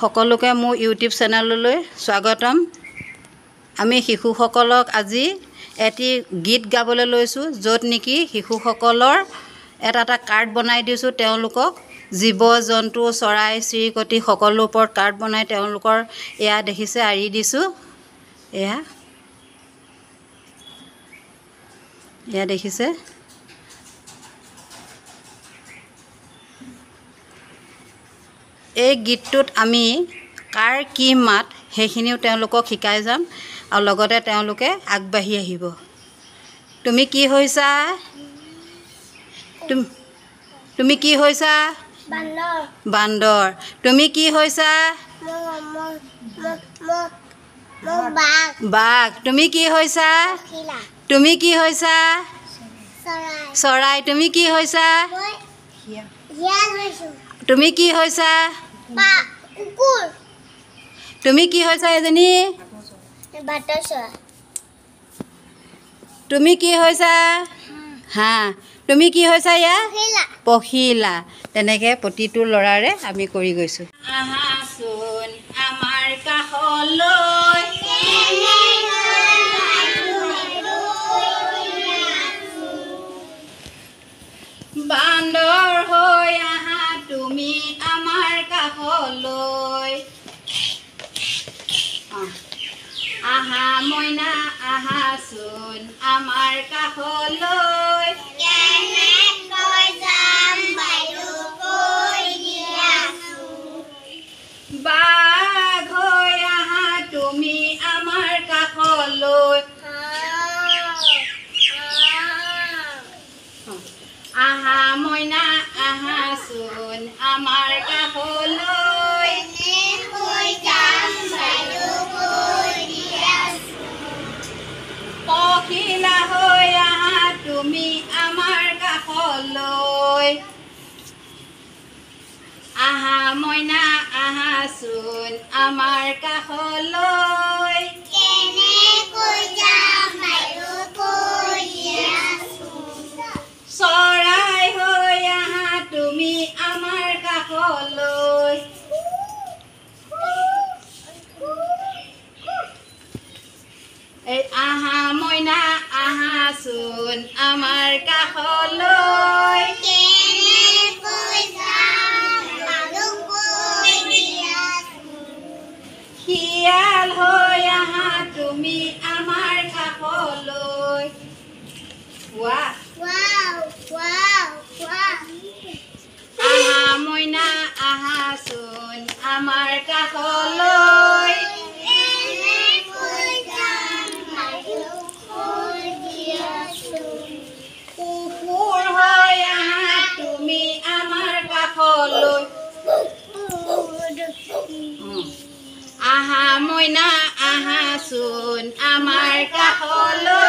সকলোকে মোৰ ইউটিউব চেনেললৈ স্বাগতম। আমি শিশুসকলক আজি এটি গীত গাবলৈ লৈছোঁ, য'ত নেকি শিশুসকলৰ এটা কাৰ্ড বনাই দিছোঁ। তেওঁলোকক জীৱ জন্তু চৰাই চিৰিকটি সকলোৰ ওপৰত কাৰ্ড বনাই তেওঁলোকৰ এয়া দেখিছে আঁৰি দিছোঁ। এয়া দেখিছে। এই গীতটোত আমি কাৰ কি মাত সেইখিনিও তেওঁলোকক শিকাই যাম আৰু লগতে তেওঁলোকে আগবাঢ়ি আহিব। তুমি কি হৈছা? তুমি কি হৈছা? বান্দৰ। তুমি কি হৈছা? বাঘ। তুমি কি হৈছা? তুমি কি হৈছা? চৰাই। তুমি কি হৈছা? তুমি কি হৈছা? তুমি কি হৈছা এজনী? তুমি কি হৈছা? হাঁহ। তুমি কি হৈছা? ইয়া পখিলা। তেনেকৈ প্ৰতিটো ল'ৰাৰে আমি কৰি গৈছোঁ। আহাচোন আমাৰ কাষলৈ, বান্দৰ হৈ আহা তুমি আমাৰ কাষলৈ। আহা মইনা আহাচোন আমাৰ কাষলৈ, বাঘ হৈ আহা তুমি আমাৰ কাষলৈ। আহা মইনা আহাচোন আমাৰ কাষলৈ, পখিলা হৈ আহা তুমি আমাৰ কাষলৈ। আহা মইনা আহাচোন আমাৰ কাষলৈ, চৰাই হৈ আহা তুমি আমাৰ কাষলৈ। এই আহা মইনা আহাচোন আমাৰ কাষলৈ, শিয়াল হৈ আহা তুমি আমাৰ কাষলৈ। আহা মইনা আহাচোন আমাৰ কাষলৈ, কুকুৰ হৈ আহা তুমি আমাৰ কাষলৈ। আহা মইনা আহাচোন আমাৰ কাষলৈ,